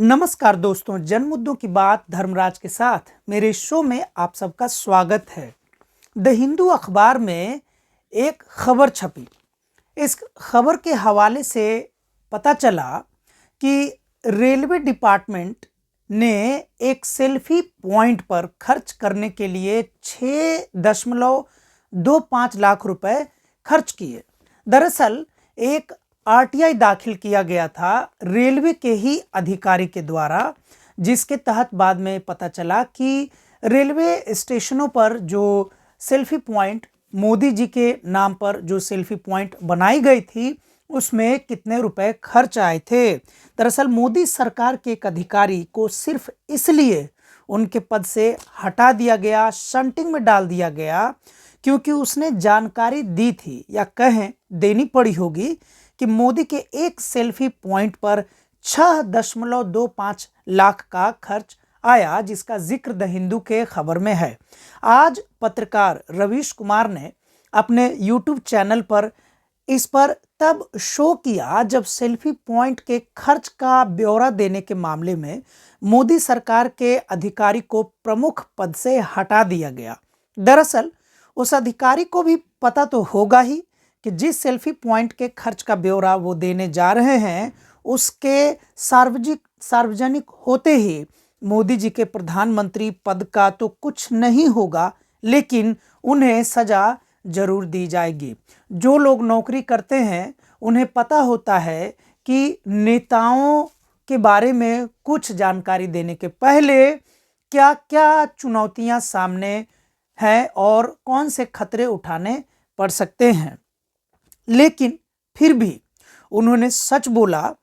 नमस्कार दोस्तों, जन मुद्दों की बात धर्मराज के साथ मेरे शो में आप सबका स्वागत है। द हिंदू अखबार में एक खबर छपी। इस खबर के हवाले से पता चला कि रेलवे डिपार्टमेंट ने एक सेल्फी पॉइंट पर खर्च करने के लिए 6.25 लाख रुपए खर्च किए। दरअसल एक आरटीआई दाखिल किया गया था रेलवे के ही अधिकारी के द्वारा, जिसके तहत बाद में पता चला कि रेलवे स्टेशनों पर जो सेल्फी पॉइंट मोदी जी के नाम पर जो सेल्फी पॉइंट बनाई गई थी उसमें कितने रुपए खर्च आए थे। दरअसल मोदी सरकार के एक अधिकारी को सिर्फ इसलिए उनके पद से हटा दिया गया, शंटिंग में डाल दिया गया, क्योंकि उसने जानकारी दी थी या कहें देनी पड़ी होगी कि मोदी के एक सेल्फी पॉइंट पर 6.25 लाख का खर्च आया, जिसका जिक्र द हिंदू के खबर में है। आज पत्रकार रवीश कुमार ने अपने यूट्यूब चैनल पर इस पर तब शो किया जब सेल्फी पॉइंट के खर्च का ब्यौरा देने के मामले में मोदी सरकार के अधिकारी को प्रमुख पद से हटा दिया गया। दरअसल उस अधिकारी को भी पता तो होगा ही कि जिस सेल्फी पॉइंट के खर्च का ब्यौरा वो देने जा रहे हैं उसके सार्वजनिक होते ही मोदी जी के प्रधानमंत्री पद का तो कुछ नहीं होगा, लेकिन उन्हें सजा जरूर दी जाएगी। जो लोग नौकरी करते हैं उन्हें पता होता है कि नेताओं के बारे में कुछ जानकारी देने के पहले क्या क्या चुनौतियां सामने हैं और कौन से खतरे उठाने पड़ सकते हैं। लेकिन फिर भी उन्होंने सच बोला,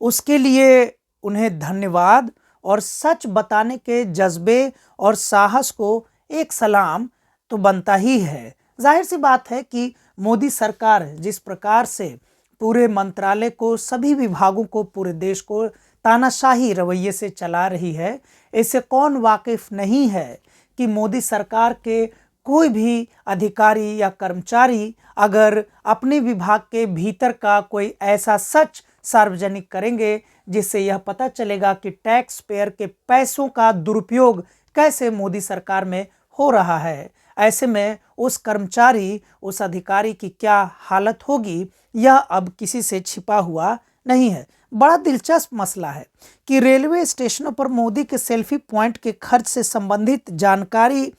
उसके लिए उन्हें धन्यवाद और सच बताने के जज्बे और साहस को एक सलाम तो बनता ही है। जाहिर सी बात है कि मोदी सरकार जिस प्रकार से पूरे मंत्रालय को, सभी विभागों को, पूरे देश को तानाशाही रवैये से चला रही है, इससे कौन वाकिफ नहीं है कि मोदी सरकार के कोई भी अधिकारी या कर्मचारी अगर अपने विभाग के भीतर का कोई ऐसा सच सार्वजनिक करेंगे जिससे यह पता चलेगा कि टैक्स पेयर के पैसों का दुरुपयोग कैसे मोदी सरकार में हो रहा है, ऐसे में उस कर्मचारी, उस अधिकारी की क्या हालत होगी, यह अब किसी से छिपा हुआ नहीं है। बड़ा दिलचस्प मसला है कि रेलवे स्टेशनों पर मोदी के सेल्फी पॉइंट के खर्च से संबंधित जानकारी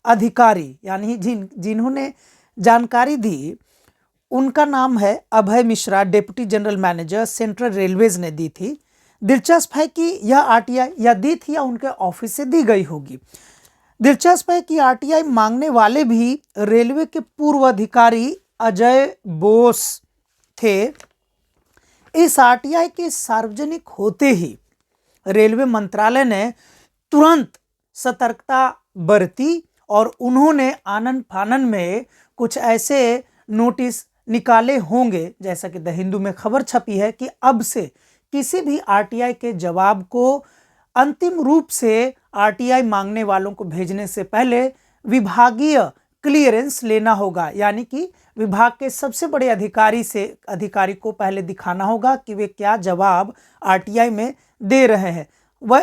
अधिकारी यानी जिन्होंने जानकारी दी उनका नाम है Abhay Mishra, deputy general manager central railways ने दी थी। दिलचस्प है कि यह आरटीआई या दी थी या उनके ऑफिस से दी गई होगी। दिलचस्प है कि आरटीआई मांगने वाले भी रेलवे के पूर्व अधिकारी अजय बोस थे। इस आरटीआई के सार्वजनिक होते ही रेलवे मंत्रालय ने तुरंत सतर्कता बरती और उन्होंने आनन फानन में कुछ ऐसे नोटिस निकाले होंगे, जैसा कि द हिंदू में खबर छपी है कि अब से किसी भी आरटीआई के जवाब को अंतिम रूप से आरटीआई मांगने वालों को भेजने से पहले विभागीय क्लियरेंस लेना होगा, यानी कि विभाग के सबसे बड़े अधिकारी को पहले दिखाना होगा कि वे क्या जवाब आरटीआई में दे रहे हैं।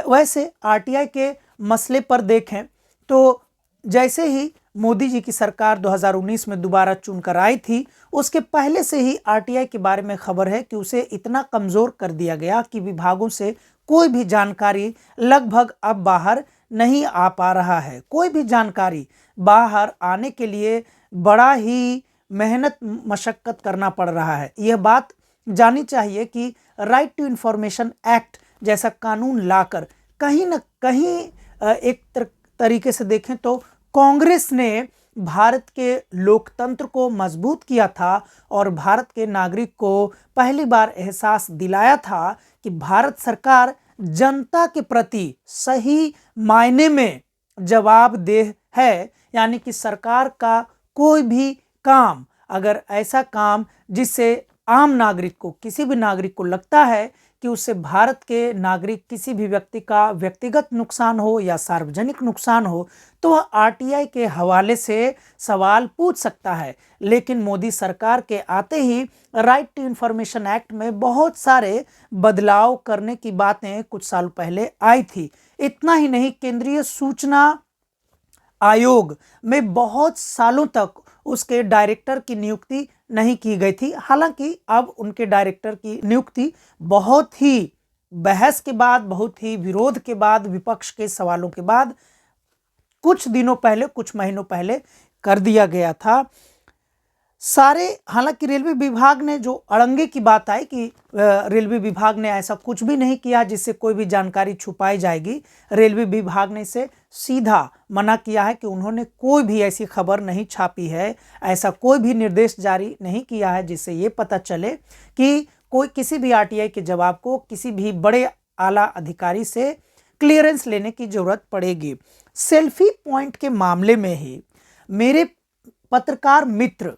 वैसे आरटीआई के मसले पर देखें तो जैसे ही मोदी जी की सरकार 2019 में दोबारा चुनकर आई थी, उसके पहले से ही आरटीआई के बारे में खबर है कि उसे इतना कमज़ोर कर दिया गया कि विभागों से कोई भी जानकारी लगभग अब बाहर नहीं आ पा रहा है। कोई भी जानकारी बाहर आने के लिए बड़ा ही मेहनत मशक्क़त करना पड़ रहा है। यह बात जानी चाहिए कि राइट टू इंफॉर्मेशन एक्ट जैसा कानून लाकर कहीं ना कहीं एक तरीके से देखें तो कांग्रेस ने भारत के लोकतंत्र को मजबूत किया था और भारत के नागरिक को पहली बार एहसास दिलाया था कि भारत सरकार जनता के प्रति सही मायने में जवाबदेह है। यानी कि सरकार का कोई भी काम, अगर ऐसा काम जिससे आम नागरिक को, किसी भी नागरिक को लगता है कि उससे भारत के नागरिक किसी भी व्यक्ति का व्यक्तिगत नुकसान हो या सार्वजनिक नुकसान हो, तो वह आरटीआई के हवाले से सवाल पूछ सकता है। लेकिन मोदी सरकार के आते ही राइट टू इंफॉर्मेशन एक्ट में बहुत सारे बदलाव करने की बातें कुछ साल पहले आई थी। इतना ही नहीं, केंद्रीय सूचना आयोग में बहुत सालों तक उसके डायरेक्टर की नियुक्ति नहीं की गई थी। हालांकि अब उनके डायरेक्टर की नियुक्ति बहुत ही बहस के बाद, बहुत ही विरोध के बाद, विपक्ष के सवालों के बाद कुछ दिनों पहले, कुछ महीनों पहले कर दिया गया था। हालांकि रेलवे विभाग ने, जो अड़ंगे की बात आई कि रेलवे विभाग ने ऐसा कुछ भी नहीं किया जिससे कोई भी जानकारी छुपाई जाएगी। रेलवे विभाग ने इसे सीधा मना किया है कि उन्होंने कोई भी ऐसी खबर नहीं छापी है, ऐसा कोई भी निर्देश जारी नहीं किया है जिससे ये पता चले कि कोई किसी भी आरटीआई के जवाब को किसी भी बड़े आला अधिकारी से क्लियरेंस लेने की जरूरत पड़ेगी। सेल्फी पॉइंट के मामले में ही मेरे पत्रकार मित्र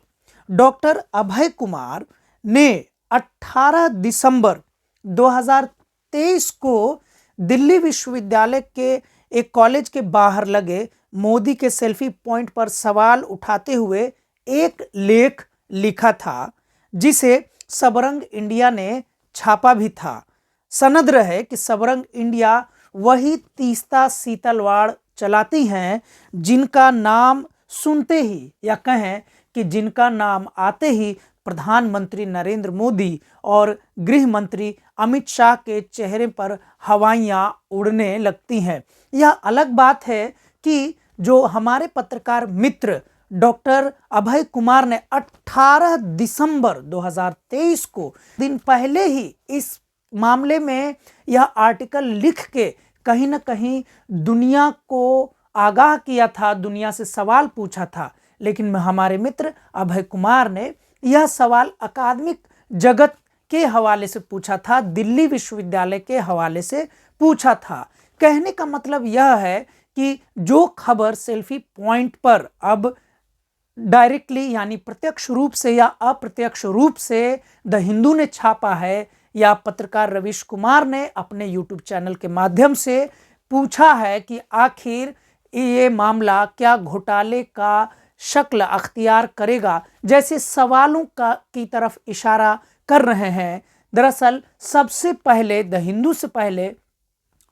डॉक्टर अभय कुमार ने 18 दिसंबर 2023 को दिल्ली विश्वविद्यालय के एक कॉलेज के बाहर लगे मोदी के सेल्फी पॉइंट पर सवाल उठाते हुए एक लेख लिखा था, जिसे सबरंग इंडिया ने छापा भी था। सनद रहे कि सबरंग इंडिया वही तीस्ता सीतलवाड़ चलाती हैं जिनका नाम सुनते ही, या कहें कि जिनका नाम आते ही प्रधानमंत्री नरेंद्र मोदी और गृह मंत्री अमित शाह के चेहरे पर हवाइयां उड़ने लगती हैं। यह अलग बात है कि जो हमारे पत्रकार मित्र डॉक्टर अभय कुमार ने 18 दिसंबर 2023 को, दिन पहले ही इस मामले में यह आर्टिकल लिख के कहीं ना कहीं दुनिया को आगाह किया था, दुनिया से सवाल पूछा था। लेकिन हमारे मित्र अभय कुमार ने यह सवाल अकादमिक जगत के हवाले से पूछा था, दिल्ली विश्वविद्यालय के हवाले से पूछा था। कहने का मतलब यह है कि जो खबर सेल्फी पॉइंट पर अब डायरेक्टली, यानी प्रत्यक्ष रूप से या अप्रत्यक्ष रूप से द हिंदू ने छापा है, या पत्रकार रवीश कुमार ने अपने यूट्यूब चैनल के माध्यम से पूछा है कि आखिर ये मामला क्या घोटाले का शक्ल अख्तियार करेगा, जैसे सवालों की तरफ इशारा कर रहे हैं। दरअसल सबसे पहले द हिंदू से पहले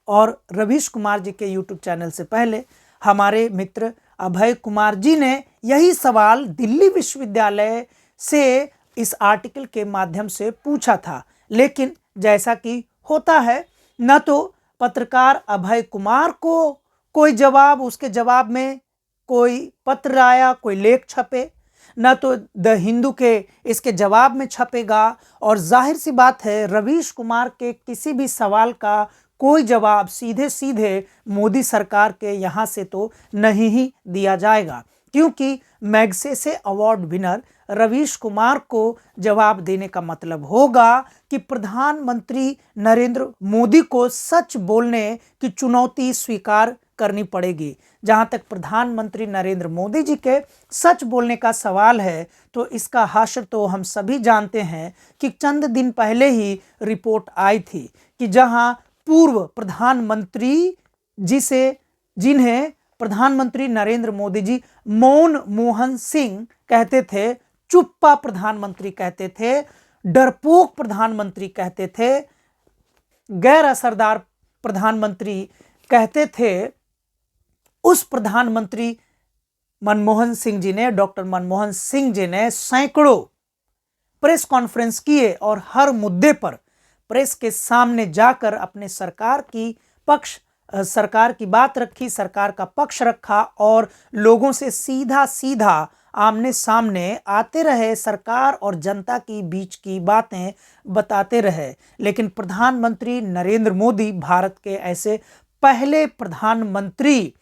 और रवीश कुमार जी के यूट्यूब चैनल से पहले हमारे मित्र अभय कुमार जी ने यही सवाल दिल्ली विश्वविद्यालय से इस आर्टिकल के माध्यम से पूछा था। लेकिन जैसा कि होता है, न तो पत्रकार अभय कुमार को कोई जवाब, उसके जवाब में कोई पत्र आया, कोई लेख छपे, न तो द हिंदू के इसके जवाब में छपेगा, और जाहिर सी बात है रवीश कुमार के किसी भी सवाल का कोई जवाब सीधे सीधे मोदी सरकार के यहाँ से तो नहीं ही दिया जाएगा, क्योंकि Magsaysay award winner Ravish Kumar को जवाब देने का मतलब होगा कि प्रधानमंत्री नरेंद्र मोदी को सच बोलने की चुनौती स्वीकार करनी पड़ेगी। जहां तक प्रधानमंत्री नरेंद्र मोदी जी के सच बोलने का सवाल है, तो इसका हश्र तो हम सभी जानते हैं कि चंद दिन पहले ही रिपोर्ट आई थी कि जहां पूर्व प्रधानमंत्री जिन्हें प्रधानमंत्री नरेंद्र मोदी जी मौन मोहन सिंह कहते थे, चुप्पा प्रधानमंत्री कहते थे, डरपोक प्रधानमंत्री कहते थे, गैर असरदार प्रधानमंत्री कहते थे, उस प्रधानमंत्री मनमोहन सिंह जी ने, डॉक्टर मनमोहन सिंह जी ने सैकड़ों प्रेस कॉन्फ्रेंस किए और हर मुद्दे पर प्रेस के सामने जाकर अपने सरकार की बात रखी, सरकार का पक्ष रखा और लोगों से सीधा सीधा आमने सामने आते रहे, सरकार और जनता की बीच की बातें बताते रहे। लेकिन प्रधानमंत्री नरेंद्र मोदी भारत के ऐसे पहले प्रधानमंत्री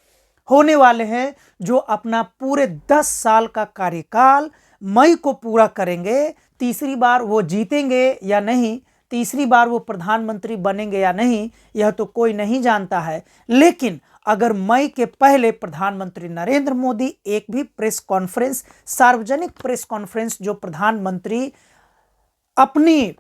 होने वाले हैं जो अपना पूरे 10 साल का कार्यकाल मई को पूरा करेंगे। तीसरी बार वो जीतेंगे या नहीं, तीसरी बार वो प्रधानमंत्री बनेंगे या नहीं, यह तो कोई नहीं जानता है। लेकिन अगर मई के पहले प्रधानमंत्री नरेंद्र मोदी एक भी प्रेस कॉन्फ्रेंस, सार्वजनिक प्रेस कॉन्फ्रेंस जो प्रधानमंत्री अपनी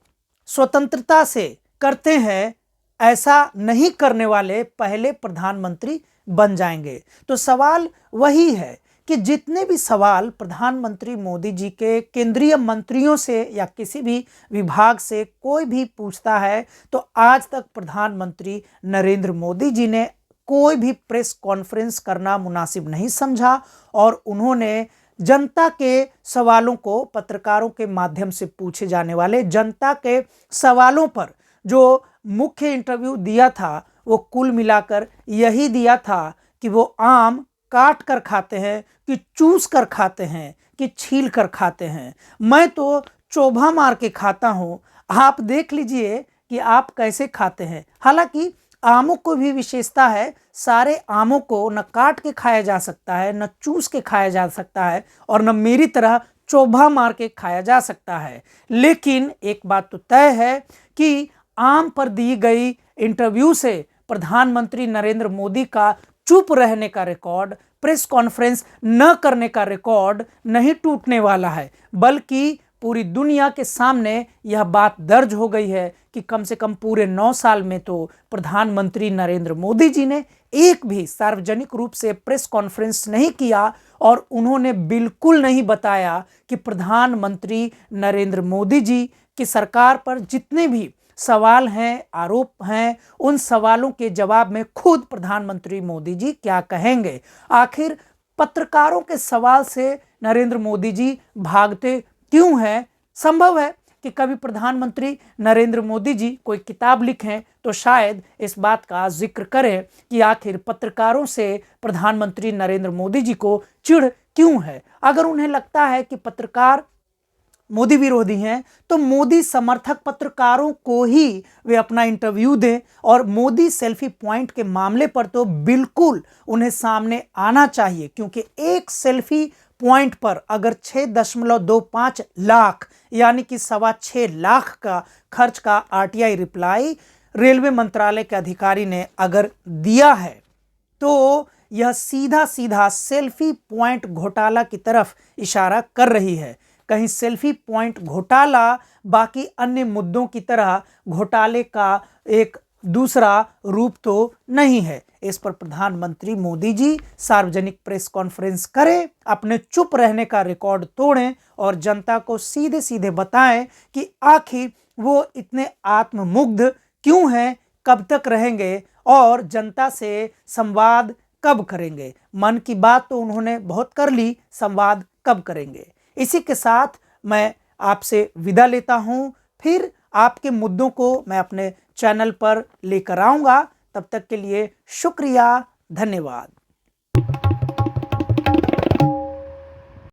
स्वतंत्रता से करते हैं, ऐसा नहीं करने वाले पहले प्रधानमंत्री बन जाएंगे। तो सवाल वही है कि जितने भी सवाल प्रधानमंत्री मोदी जी के केंद्रीय मंत्रियों से या किसी भी विभाग से कोई भी पूछता है, तो आज तक प्रधानमंत्री नरेंद्र मोदी जी ने कोई भी प्रेस कॉन्फ्रेंस करना मुनासिब नहीं समझा और उन्होंने जनता के सवालों को, पत्रकारों के माध्यम से पूछे जाने वाले जनता के सवालों पर जो मुख्य इंटरव्यू दिया था, वो कुल मिलाकर यही दिया था कि वो आम काट कर खाते हैं कि चूस कर खाते हैं कि छील कर खाते हैं। मैं तो चोभा मार के खाता हूँ, आप देख लीजिए कि आप कैसे खाते हैं। हालांकि आमों को भी विशेषता है, सारे आमों को न काट के खाया जा सकता है, न चूस के खाया जा सकता है और न मेरी तरह चोभा मार के खाया जा सकता है। लेकिन एक बात तो तय है कि आम पर दी गई इंटरव्यू से प्रधानमंत्री नरेंद्र मोदी का चुप रहने का रिकॉर्ड, प्रेस कॉन्फ्रेंस न करने का रिकॉर्ड नहीं टूटने वाला है, बल्कि पूरी दुनिया के सामने यह बात दर्ज हो गई है कि कम से कम पूरे 9 साल में तो प्रधानमंत्री नरेंद्र मोदी जी ने एक भी सार्वजनिक रूप से प्रेस कॉन्फ्रेंस नहीं किया और उन्होंने बिल्कुल नहीं बताया कि प्रधानमंत्री नरेंद्र मोदी जी की सरकार पर जितने भी सवाल हैं, आरोप हैं, उन सवालों के जवाब में खुद प्रधानमंत्री मोदी जी क्या कहेंगे। आखिर पत्रकारों के सवाल से नरेंद्र मोदी जी भागते क्यों हैं? संभव है कि कभी प्रधानमंत्री नरेंद्र मोदी जी कोई किताब लिखें तो शायद इस बात का जिक्र करें कि आखिर पत्रकारों से प्रधानमंत्री नरेंद्र मोदी जी को चिढ़ क्यों है। अगर उन्हें लगता है कि पत्रकार मोदी विरोधी हैं, तो मोदी समर्थक पत्रकारों को ही वे अपना इंटरव्यू दें और मोदी सेल्फी पॉइंट के मामले पर तो बिल्कुल उन्हें सामने आना चाहिए, क्योंकि एक सेल्फी पॉइंट पर अगर 6.25 लाख यानी कि 6.25 लाख का खर्च का आरटीआई रिप्लाई रेलवे मंत्रालय के अधिकारी ने अगर दिया है, तो यह सीधा सीधा सेल्फी पॉइंट घोटाला की तरफ इशारा कर रही है। कहीं सेल्फी पॉइंट घोटाला बाकी अन्य मुद्दों की तरह घोटाले का एक दूसरा रूप तो नहीं है। इस पर प्रधानमंत्री मोदी जी सार्वजनिक प्रेस कॉन्फ्रेंस करें, अपने चुप रहने का रिकॉर्ड तोड़ें और जनता को सीधे सीधे बताएं कि आखिर वो इतने आत्ममुग्ध क्यों हैं, कब तक रहेंगे और जनता से संवाद कब करेंगे। मन की बात तो उन्होंने बहुत कर ली, संवाद कब करेंगे। इसी के साथ मैं आपसे विदा लेता हूं, फिर आपके मुद्दों को मैं अपने चैनल पर लेकर आऊंगा। तब तक के लिए शुक्रिया, धन्यवाद।